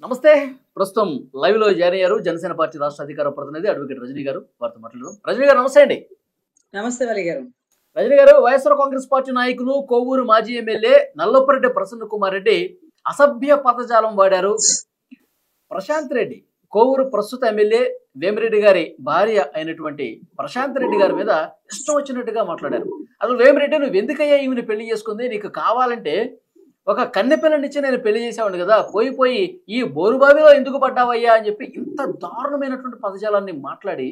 నమస్తే. ప్రస్తుతం లైవ్ లో జాయిన్ అయ్యారు జనసేన పార్టీ రాష్ట్ర అధికార ప్రతినిధి అడ్వకేట్ రజనీ గారు. వారితో మాట్లాడదాం. రజనీ గారు నమస్తే అండి. నమస్తే వాలి గారు. రజనీ గారు, వైఎస్ఆర్ కాంగ్రెస్ పార్టీ నాయకులు కోవూరు మాజీ ఎమ్మెల్యే నల్లపురెడ్డి ప్రసన్న కుమార్ రెడ్డి అసభ్య పదజాలం వాడారు. ప్రశాంత్ రెడ్డి, కోవూరు ప్రస్తుత ఎమ్మెల్యే వేమిరెడ్డి గారి భార్య అయినటువంటి ప్రశాంత్ రెడ్డి గారి మీద ఇష్టం వచ్చినట్టుగా మాట్లాడారు. అసలు వేమిరెడ్డి, నువ్వు ఎందుకయ్యా ఈమెను పెళ్లి చేసుకుంది? నీకు కావాలంటే ఒక కన్నెపిల్లనిచ్చి నేను పెళ్లి చేసేవాడిని కదా, పోయి ఈ బోరుబావిలో ఎందుకు పడ్డావయ్యా అని చెప్పి ఇంత దారుణమైనటువంటి పదజాలాన్ని మాట్లాడి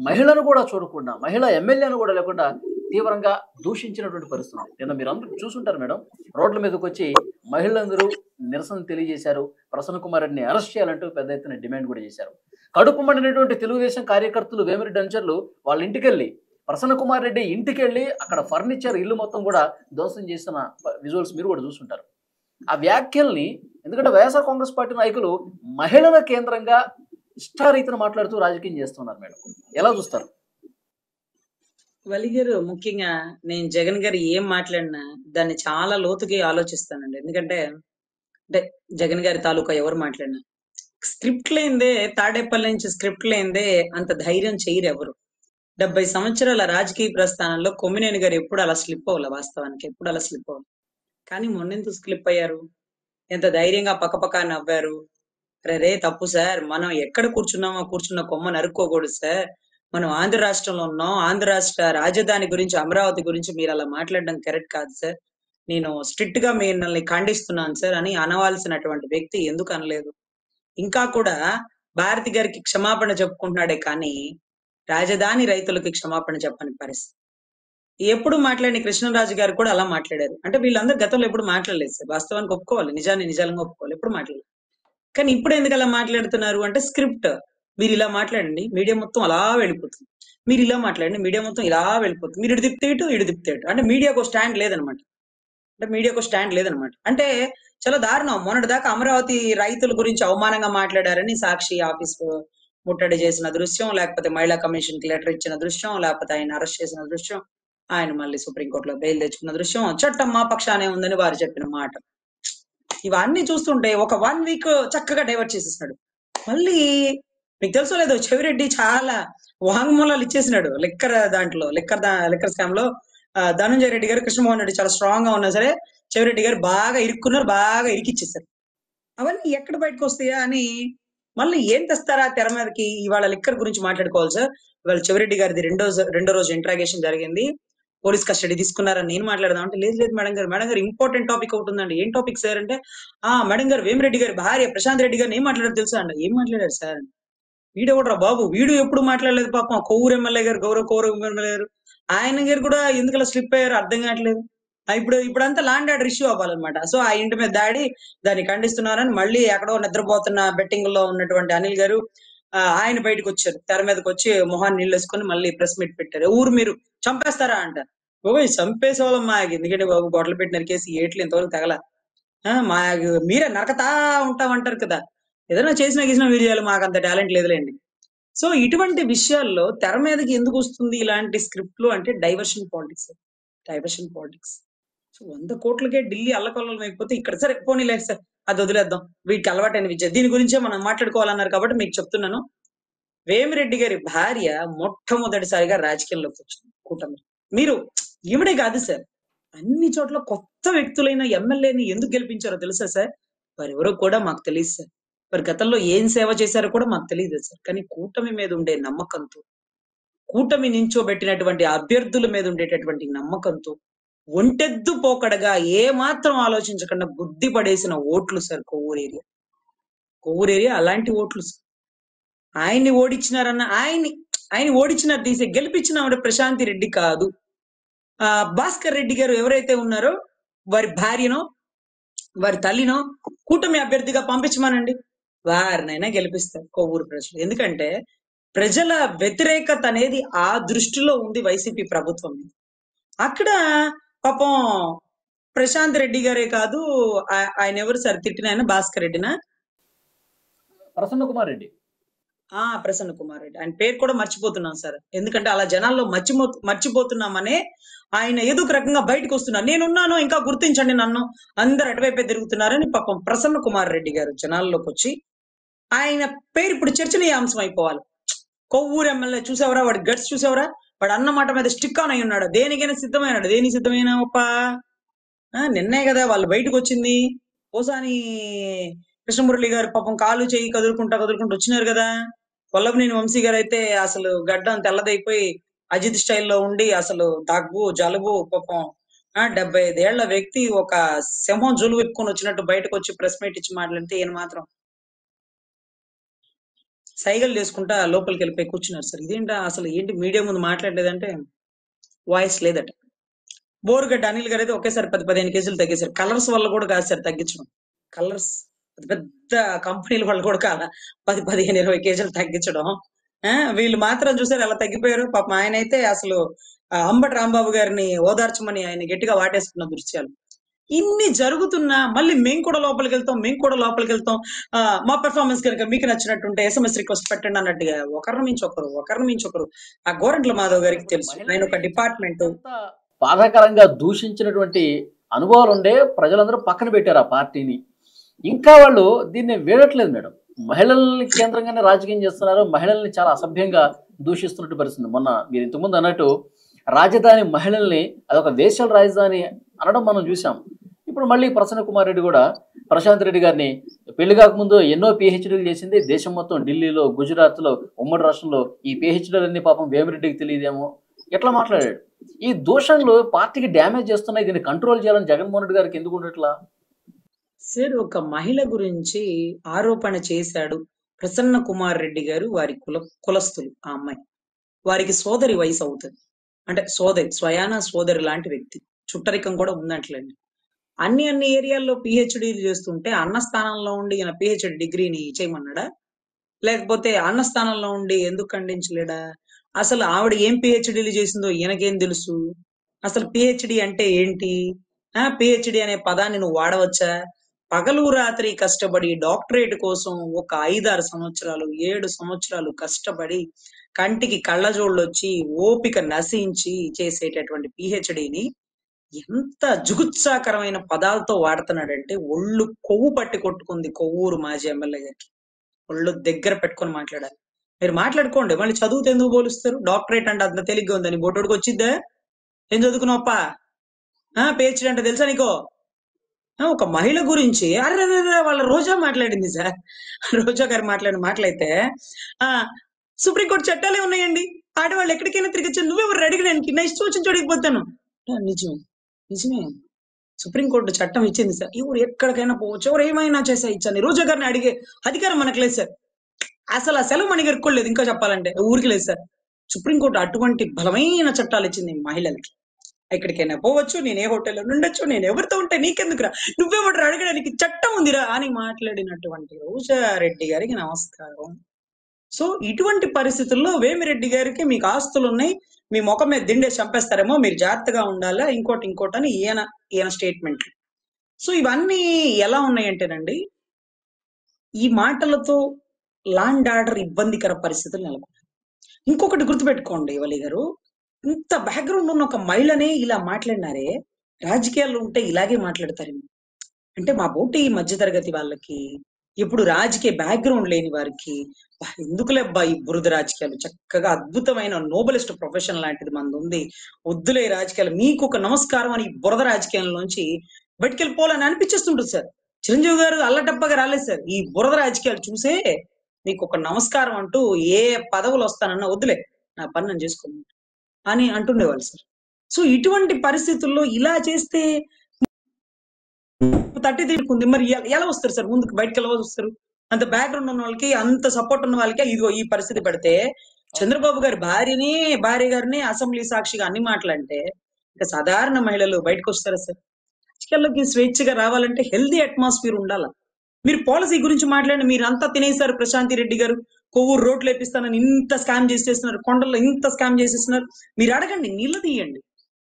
మహిళను కూడా చూడకుండా, మహిళా ఎమ్మెల్యేను కూడా లేకుండా తీవ్రంగా దూషించినటువంటి పరిస్థితి. నిన్న మీరు అందరూ చూసుంటారు మేడం. రోడ్ల మీదకి వచ్చి మహిళలందరూ నిరసన తెలియజేశారు. ప్రసన్న కుమార్ రెడ్డిని అరెస్ట్ చేయాలంటూ పెద్ద ఎత్తున డిమాండ్ కూడా చేశారు. కడుపు మండినటువంటి తెలుగుదేశం కార్యకర్తలు వేమిరెడ్డి అనుచరులు వాళ్ళ ఇంటికెళ్ళి, ప్రసన్న కుమార్ రెడ్డి ఇంటికి వెళ్ళి అక్కడ ఫర్నిచర్ ఇల్లు మొత్తం కూడా ధ్వంసం చేసిన విజువల్స్ మీరు కూడా చూసుంటారు. ఆ వ్యాఖ్యల్ని, ఎందుకంటే వైఎస్ఆర్ కాంగ్రెస్ పార్టీ నాయకులు మహిళల కేంద్రంగా ఇష్టారీతిని మాట్లాడుతూ రాజకీయం చేస్తున్నారు మేడం, ఎలా చూస్తారు? వలి గారు, ముఖ్యంగా నేను జగన్ గారు ఏం మాట్లాడినా దాన్ని చాలా లోతుకి ఆలోచిస్తానండి. ఎందుకంటే జగన్ గారి తాలూకా ఎవరు మాట్లాడినా స్క్రిప్ట్ లేనిదే, తాడేపల్లి నుంచి స్క్రిప్ట్ లేనిదే అంత ధైర్యం చేయరు ఎవరు. 70 సంవత్సరాల రాజకీయ ప్రస్థానంలో కొమ్మినేని గారు ఎప్పుడు అలా స్లిప్ అవ్వాలి, వాస్తవానికి ఎప్పుడు అలా స్లిప్ అవ్వాలి. కానీ మొన్నెందుకు స్లిప్ అయ్యారు? ఎంత ధైర్యంగా పక్కపక్క నవ్వారు. రే తప్పు సార్, మనం ఎక్కడ కూర్చున్నామో కూర్చున్న కొమ్మ నరుక్కోకూడదు సార్, మనం ఆంధ్ర రాష్ట్రంలో ఉన్నాం, ఆంధ్ర రాష్ట్ర రాజధాని గురించి, అమరావతి గురించి మీరు అలా మాట్లాడడం కరెక్ట్ కాదు సార్, నేను స్ట్రిక్ట్ గా మిమ్మల్ని ఖండిస్తున్నాను సార్ అని అనవలసినటువంటి వ్యక్తి ఎందుకు అనలేదు? ఇంకా కూడా భారతి గారికి క్షమాపణ చెప్పుకుంటున్నాడే కానీ రాజధాని రైతులకి క్షమాపణ చెప్పని పరిస్థితి. ఎప్పుడు మాట్లాడిన కృష్ణరాజు గారు కూడా అలా మాట్లాడారు. అంటే వీళ్ళందరూ గతంలో ఎప్పుడు మాట్లాడలేదు సార్, వాస్తవానికి ఒప్పుకోవాలి, నిజంగా ఒప్పుకోవాలి, ఎప్పుడు మాట్లాడలేదు. కానీ ఇప్పుడు ఎందుకు అలా మాట్లాడుతున్నారు అంటే స్క్రిప్ట్. మీరు ఇలా మాట్లాడండి, మీడియా మొత్తం అలా వెళ్ళిపోతుంది. మీరు ఇలా మాట్లాడండి, మీడియా మొత్తం ఇలా వెళ్ళిపోతుంది. మీరు ఇటు తిప్పితే ఇటు. అంటే మీడియాకు స్టాండ్ లేదనమాట. అంటే చాలా దారుణం. మొన్నటి దాకా అమరావతి రైతుల గురించి అవమానంగా మాట్లాడారని సాక్షి ఆఫీస్ ముట్టడి చేసిన దృశ్యం, లేకపోతే మహిళా కమిషన్ కి లెటర్ ఇచ్చిన దృశ్యం, లేకపోతే ఆయన అరెస్ట్ చేసిన దృశ్యం, ఆయన మళ్ళీ సుప్రీంకోర్టులో బెయిల్ తెచ్చుకున్న దృశ్యం, చట్టం మా పక్షానే ఉందని వారు చెప్పిన మాట, ఇవన్నీ చూస్తుంటే ఒక 1 వీక్ చక్కగా డైవర్ట్ చేసేసినాడు. మళ్ళీ మీకు తెలుసో లేదో, చెవిరెడ్డి చాలా వాంగ్మూలాలు ఇచ్చేసినాడు లిక్కర్ స్కామ్ లో. ధనంజయ రెడ్డి గారు, కృష్ణమోహన్ రెడ్డి చాలా స్ట్రాంగ్ గా ఉన్నా సరే చెవిరెడ్డి గారు బాగా ఇరుక్కున్నారు, బాగా ఇరికిచ్చేసారు. అవన్నీ ఎక్కడ బయటకు వస్తాయా అని మళ్ళీ ఏం తెస్తారా తెర మీదకి? ఇవాళ లిక్కర్ గురించి మాట్లాడుకోవాలి సార్. ఇవాళ చెవిరెడ్డి గారిది రెండో రోజు ఇంట్రాగేషన్ జరిగింది, పోలీస్ కస్టడీ తీసుకున్నారని నేను మాట్లాడదాం అంటే, లేదు మేడం గారు ఇంపార్టెంట్ టాపిక్ ఒకటి ఉందండి. ఏం టాపిక్ సార్ అంటే, మేడం గారు వేమిరెడ్డి గారి భార్య ప్రశాంత్ రెడ్డి గారిని ఏం మాట్లాడారు తెలుసా అండి? ఏం మాట్లాడారు సార్? వీడియో కూడా బాబు, వీడియో ఎప్పుడు మాట్లాడలేదు పాపం. కొవ్వూరు ఎమ్మెల్యే గారు, కోవూరు ఎమ్మెల్యే గారు, ఆయన గారు కూడా ఎందుకు అలా స్లిప్ అయ్యారు అర్థం కావట్లేదు. ఇప్పుడంతా ల్యాండ్ ఆర్డర్ ఇష్యూ అవ్వాలన్నమాట. సో ఆ ఇంటి మీద దాన్ని ఖండిస్తున్నారని మళ్ళీ ఎక్కడో నిద్రపోతున్న బెట్టింగ్ లో ఉన్నటువంటి అనిల్ గారు ఆయన బయటకు వచ్చారు, తెర మీదకి వచ్చి మొహాన్ని నీళ్ళు వేసుకొని మళ్ళీ ప్రెస్ మీట్ పెట్టారు. ఊరు మీరు చంపేస్తారా అంటారు. బాబు చంపేసే వాళ్ళం మాకు ఎందుకంటే బాబు, గొడవలు పెట్టి నరికేసి ఏట్లు ఇంతవరకు తగల, మా మీరే నరకతా ఉంటామంటారు కదా. ఏదైనా చేసినా మీరు చేయాలి, మాకు అంత టాలెంట్ లేదులేండి. సో ఇటువంటి విషయాల్లో తెర మీదకి ఎందుకు వస్తుంది ఇలాంటి స్క్రిప్ట్లు అంటే డైవర్షన్ పాలిటిక్స్. సో 100 కోట్లకే ఢిల్లీ అల్లకల్లోలం అయిపోతే ఇక్కడ సరే పోనీ లేదు సార్, అది వదిలేద్దాం, వీటికి అలవాటైన విద్య, దీని గురించే మనం మాట్లాడుకోవాలన్నారు కాబట్టి మీకు చెప్తున్నాను. వేమిరెడ్డి గారి భార్య మొట్టమొదటిసారిగా రాజకీయంలోకి వచ్చింది కూటమి. మీరు ఈవిడే కాదు సార్, అన్ని చోట్ల కొత్త వ్యక్తులైన ఎమ్మెల్యేని ఎందుకు గెలిపించారో తెలుసా సార్? వారెవరో కూడా మాకు తెలియదు సార్, వారి గతంలో ఏం సేవ చేశారో కూడా మాకు తెలియదు సార్. కానీ కూటమి మీద ఉండే నమ్మకంతో, కూటమి నించోబెట్టినటువంటి అభ్యర్థుల మీద ఉండేటటువంటి నమ్మకంతో ఒంటెద్దు పోకడగా ఏ మాత్రం ఆలోచించకుండా బుద్ధి పడేసిన ఓట్లు సార్ కొవ్వూరు ఏరియా అలాంటి ఓట్లు సార్. ఆయన్ని ఓడించినారన్న, ఆయన ఓడించినారు తీసే, గెలిపించిన ఆవిడ ప్రశాంతి రెడ్డి కాదు, భాస్కర్ రెడ్డి గారు ఎవరైతే ఉన్నారో వారి భార్యనో వారి తల్లినో కూటమి అభ్యర్థిగా పంపించమనండి, వారినైనా గెలిపిస్తారు కొవ్వూరు ప్రజలు. ఎందుకంటే ప్రజల వ్యతిరేకత అనేది ఆ దృష్టిలో ఉంది వైసీపీ ప్రభుత్వం మీద. అక్కడ పాపం ప్రశాంత్ రెడ్డి గారే కాదు, ఆయన ఎవరు సార్ తిట్టిన ఆయన? భాస్కర్ రెడ్డినా ప్రసన్న కుమార్ రెడ్డి. ప్రసన్న కుమార్ రెడ్డి ఆయన పేరు కూడా మర్చిపోతున్నాం సార్. ఎందుకంటే అలా జనాల్లో మర్చిపోతున్నామనే ఆయన ఏదో ఒక రకంగా బయటకు వస్తున్నారు. నేనున్నాను ఇంకా గుర్తించండి నన్ను, అందరు అటువైపే తిరుగుతున్నారని పాపం ప్రసన్న కుమార్ రెడ్డి గారు జనాల్లోకి వచ్చి ఆయన పేరు ఇప్పుడు చర్చనీయాంశం అయిపోవాలి. కొవ్వూరు ఎమ్మెల్యే చూసావరా, వాడి గట్స్ చూసావరా, వాడు అన్న మాట మీద స్టిక్ ఆన్ అయి ఉన్నాడు, దేనికైనా సిద్ధమైనాడు. దేనికి సిద్ధమైనావప్ప? నిన్నే కదా వాళ్ళు బయటకు వచ్చింది. పోసాని కృష్ణమురళి గారు పాపం కాలు చేయి కదులుకుంటా వచ్చినారు కదా. వల్లభనేని వంశీ గారు అయితే అసలు గడ్డం తెల్లదైపోయి అజిత్ స్టైల్లో ఉండి అసలు దగ్గు జలుబు పాపం 75 ఏళ్ల వ్యక్తి ఒక సింహం జులు విప్పుకొని వచ్చినట్టు బయటకు వచ్చి ప్రెస్ మీట్ ఇచ్చి మాట్లాడితే ఈయన మాత్రం సైగలు చేసుకుంటా లోపలికి వెళ్ళిపోయి కూర్చున్నారు సార్. ఇదేంటా అసలు, ఏంటి మీడియా ముందు మాట్లాడలేదంటే వాయిస్ లేదట. బోరుగడ్డ అనిల్ గారు అయితే ఒకేసారి 10-15 కేజీలు తగ్గేశారు. కలర్స్ వల్ల కూడా కాదు సార్ తగ్గించడం, కలర్స్ పెద్ద కంపెనీల వాళ్ళు కూడా కాదు 10-15-20 కేజీలు తగ్గించడం. వీళ్ళు మాత్రం చూసారు ఎలా తగ్గిపోయారు. పాపం ఆయన అయితే అసలు అంబటి రాంబాబు గారిని ఓదార్చమని ఆయన గట్టిగా వాటేసుకున్న దృశ్యాలు. ఇన్ని జరుగుతున్నా మళ్ళీ మేము కూడా లోపలికి వెళ్తాం, మా పెర్ఫార్మెన్స్ కనుక మీకు నచ్చినట్టుంటే SMS రిక్వెస్ట్ పెట్టండి అన్నట్టుగా ఒకరిని మించి ఒకరు. ఆ గోరంట్ల మాధవ్ గారికి తెలుసు నేను ఒక డిపార్ట్మెంట్ బాధాకరంగా దూషించినటువంటి అనుభవాలు ఉండే ప్రజలందరూ పక్కన పెట్టారు ఆ పార్టీని. ఇంకా వాళ్ళు దీన్ని వీడట్లేదు మేడం. మహిళల్ని కేంద్రంగానే రాజకీయం చేస్తున్నారు, మహిళల్ని చాలా అసభ్యంగా దూషిస్తున్నట్టు పరిస్థితి. మొన్న మీరు ఇంతకుముందు అన్నట్టు రాజధాని మహిళల్ని అదొక వేశ్యల రాజధాని అనడం మనం చూసాం. ఇప్పుడు మళ్ళీ ప్రసన్న కుమార్ రెడ్డి కూడా ప్రశాంత్ రెడ్డి గారిని పెళ్లి కాకముందు ఎన్నో PhDలు చేసింది, దేశం మొత్తం ఢిల్లీలో గుజరాత్లో ఉమ్మడి రాష్ట్రంలో ఈ PhDలన్నీ పాపం వేమిరెడ్డికి తెలియదేమో, ఎట్లా మాట్లాడాడు. ఈ దూషణలు పార్టీకి డ్యామేజ్ చేస్తున్నాయి, దీన్ని కంట్రోల్ చేయాలని జగన్మోహన్ రెడ్డి గారికి ఎందుకు ఉండట్లా? సార్, ఒక మహిళ గురించి ఆరోపణ చేశాడు ప్రసన్న కుమార్ రెడ్డి గారు, వారి కులస్తులు. ఆ అమ్మాయి వారికి సోదరి వయసు అవుతుంది, అంటే స్వయాన సోదరి లాంటి వ్యక్తి. చుట్టరికం కూడా ఉందంటలేండి. అన్ని ఏరియాల్లో PhDలు చేస్తుంటే అన్న స్థానంలో ఉండి ఈయన PhD డిగ్రీని చేయమన్నాడా, లేకపోతే అన్న స్థానంలో ఉండి ఎందుకు ఖండించలేడా? అసలు ఆవిడ ఏం PhDలు చేసిందో ఈయనకేం తెలుసు? అసలు PhD అంటే ఏంటి? PhD అనే పదాన్ని నువ్వు వాడవచ్చా? పగలు రాత్రి కష్టపడి డాక్టరేట్ కోసం ఒక 5-6 సంవత్సరాలు 7 సంవత్సరాలు కష్టపడి కంటికి కళ్ళజోళ్ళు వచ్చి ఓపిక నశించి చేసేటటువంటి PhDని ఎంత జుగుత్సాకరమైన పదాలతో వాడుతున్నాడంటే ఒళ్ళు కొవ్వు పట్టి కొట్టుకుంది కొవ్వూరు మాజీ ఎమ్మెల్యే గారికి. ఒళ్ళు దగ్గర పెట్టుకొని మాట్లాడాలి. మీరు మాట్లాడుకోండి, మళ్ళీ చదువుతో ఎందుకు పోలుస్తారు? డాక్టరేట్ అంటే అంత తేలిగ్గా ఉందని బొడ్డుడికి వచ్చిద్దా? ఏం చదువుకున్నావప్ప? PhD అంటే తెలుసా నీకో? ఒక మహిళ గురించి అరే వాళ్ళ రోజా మాట్లాడింది సార్. రోజా గారు మాట్లాడిన మాటలైతే సుప్రీంకోర్టు చట్టాలే ఉన్నాయండి, ఆడవాళ్ళు ఎక్కడికైనా తిరిగొచ్చు, నువ్వెవరు అడిగడానికి, నా ఇష్టం వచ్చిన చోటికి పోతాను. నిజమే సుప్రీంకోర్టు చట్టం ఇచ్చింది సార్, ఎవరు ఎక్కడికైనా పోవచ్చు, ఎవరు ఏమైనా చేసా ఇచ్చాను. రోజా గారిని అడిగే అధికారం మనకు లేదు సార్. అసలు ఆ సెలవు మనకి ఎరుకోలేదు, ఇంకా చెప్పాలంటే ఊరికి లేదు సార్. సుప్రీంకోర్టు అటువంటి బలమైన చట్టాలు ఇచ్చింది మహిళలకి. ఎక్కడికైనా పోవచ్చు, నేను ఏ హోటల్లో ఉండొచ్చు, నేను ఎవరితో ఉంటే నీకెందుకురా, నువ్వెవరు అడగడానికి, చట్టం ఉందిరా అని మాట్లాడినటువంటి రోజారెడ్డి గారికి నమస్కారం. సో ఇటువంటి పరిస్థితుల్లో వేమిరెడ్డి గారికి మీకు ఆస్తులు ఉన్నాయి, మీ ముఖం మీద దిండే చంపేస్తారేమో, మీరు జాగ్రత్తగా ఉండాలా, ఇంకోటి అని ఈయన స్టేట్మెంట్. సో ఇవన్నీ ఎలా ఉన్నాయంటేనండి, ఈ మాటలతో లాండ్ ఆర్డర్ ఇబ్బందికర పరిస్థితులు నెలకొన్నాయి. ఇంకొకటి గుర్తుపెట్టుకోండి వలి గారు, ఇంత బ్యాక్గ్రౌండ్ ఉన్న ఒక మహిళనే ఇలా మాట్లాడినారే, రాజకీయాల్లో ఉంటే ఇలాగే మాట్లాడతారేమో. అంటే మా బోటి మధ్యతరగతి వాళ్ళకి, ఇప్పుడు రాజకీయ బ్యాక్గ్రౌండ్ లేని వారికి ఎందుకులే అబ్బా ఈ బురద రాజకీయాలు, చక్కగా అద్భుతమైన నోబెలిస్ట్ ప్రొఫెషన్ లాంటిది మనది ఉంది, వద్దులే రాజకీయాలు, మీకు ఒక నమస్కారం అని బురద రాజకీయాల్లోంచి బయటకెళ్ళిపోవాలని అనిపించేస్తుంటుంది సార్. చిరంజీవి గారు అల్లటప్పగా రాలేదు సార్, ఈ బురద రాజకీయాలు చూసే మీకు ఒక నమస్కారం అంటూ ఏ పదవులు వస్తానన్నా వద్దులే నా పని నేను చేసుకోను అని అంటుండేవాళ్ళు సార్. సో ఇటువంటి పరిస్థితుల్లో ఇలా చేస్తే తట్టి తీరుకుంది, మరి ఎలా వస్తారు సార్ ముందుకు, బయటకు ఎలా వస్తారు? అంత బ్యాక్గ్రౌండ్ ఉన్న వాళ్ళకి, అంత సపోర్ట్ ఉన్న వాళ్ళకి ఇదిగో ఈ పరిస్థితి పెడితే, చంద్రబాబు గారి భార్య గారిని అసెంబ్లీ సాక్షిగా అన్ని మాటలంటే ఇంకా సాధారణ మహిళలు బయటకు వస్తారా సార్? రాజకీయాల్లోకి స్వేచ్ఛగా రావాలంటే హెల్దీ అట్మాస్ఫియర్ ఉండాలా. మీరు పాలసీ గురించి మాట్లాడి మీరు అంతా తినేశారు. ప్రశాంతి రెడ్డి గారు కొవ్వూరు రోడ్లు వేపిస్తానని ఇంత స్కామ్ చేసేస్తున్నారు, కొండల్లో ఇంత స్కామ్ చేసేస్తున్నారు. మీరు అడగండి, నిలదీయండి,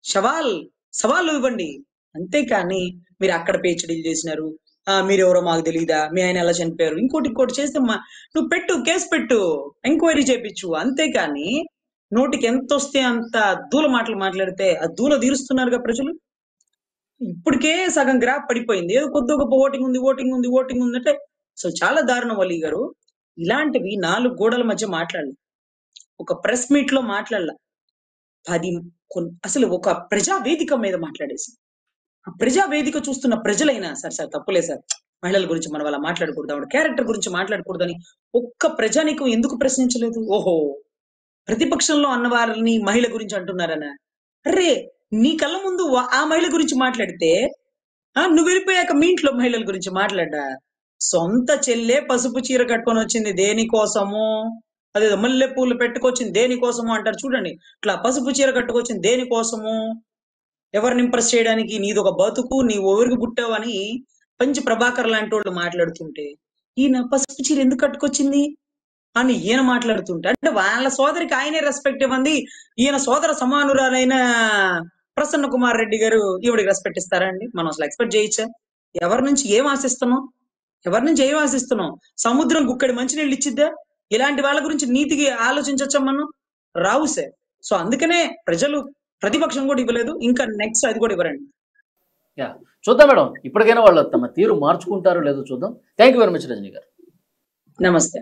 సవాళ్ళు ఇవ్వండి. అంతేకాని మీరు అక్కడ PhDలు చేసినారు, మీరెవరో మాకు తెలియదా, మీ ఆయన ఎలా చనిపోయారు, ఇంకోటి చేస్తే నువ్వు పెట్టు, కేసు పెట్టు, ఎంక్వైరీ చేపించు. అంతేకాని నోటికి ఎంత వస్తే అంత దూల మాటలు మాట్లాడితే ఆ దూల తీరుస్తున్నారుగా ప్రజలు. ఇప్పటికే సగం గ్రాఫ్ పడిపోయింది, ఏదో కొద్ది గొప్ప ఓటింగ్ ఉంది అంటే. సో చాలా దారుణం అలీ గారు. ఇలాంటివి 4 గోడల మధ్య మాట్లాడాలి, ఒక ప్రెస్ మీట్ లో మాట్లాడాల, 10 అసలు ఒక ప్రజా వేదిక మీద మాట్లాడేసి, ఆ ప్రజా వేదిక చూస్తున్న ప్రజలైనా సార్ తప్పులే సార్, మహిళల గురించి మనం అలా మాట్లాడకూడదు, ఆవిడ క్యారెక్టర్ గురించి మాట్లాడకూడదు అని ఒక్క ప్రజానికం ఎందుకు ప్రశ్నించలేదు? ఓహో, ప్రతిపక్షంలో అన్న వారిని మహిళ గురించి అంటున్నారనా? అరే, నీ కళ్ళ ముందు ఆ మహిళ గురించి మాట్లాడితే నువ్వు వెళ్ళిపోయాక మీ ఇంట్లో మహిళల గురించి మాట్లాడ్డా? సొంత చెల్లె పసుపు చీర కట్టుకొని వచ్చింది దేనికోసము, అదేదో మల్లె పూలు పెట్టుకొచ్చింది దేనికోసము అంటారు చూడండి, ఇట్లా పసుపు చీర కట్టుకొచ్చింది దేనికోసము, ఎవరిని ఇంప్రెస్ చేయడానికి, నీది ఒక బతుకు, నీ ఊరికి పుట్టావని పంచి ప్రభాకర్ లాంటి వాళ్ళు మాట్లాడుతుంటే, ఈయన పసుపు చీర ఎందుకు కట్టుకొచ్చింది అని ఈయన మాట్లాడుతుంటే, అంటే వాళ్ళ సోదరికి ఆయనే రెస్పెక్ట్ ఇవ్వండి, ఈయన సోదర సమానురాలైన ప్రసన్న కుమార్ రెడ్డి గారు ఈవిడికి రెస్పెక్ట్ ఇస్తారా అండి? మనం అసలు ఎక్స్పెక్ట్ చేయొచ్చా? ఎవరి నుంచి ఏం ఆశిస్తున్నాం? సముద్రం గుక్కడి మంచినీళ్ళు ఇచ్చిద్దా? ఇలాంటి వాళ్ళ గురించి నీతికి ఆలోచించచ్చా మనం? రావు సార్. సో అందుకనే ప్రజలు ప్రతిపక్షం కూడా ఇవ్వలేదు, ఇంకా నెక్స్ట్ అది కూడా ఇవ్వరండి. యా, చూద్దాం మేడం, ఇప్పటికైనా వాళ్ళు తమ తీరు మార్చుకుంటారో లేదో చూద్దాం. Thank you very much Rajani గారు. నమస్తే.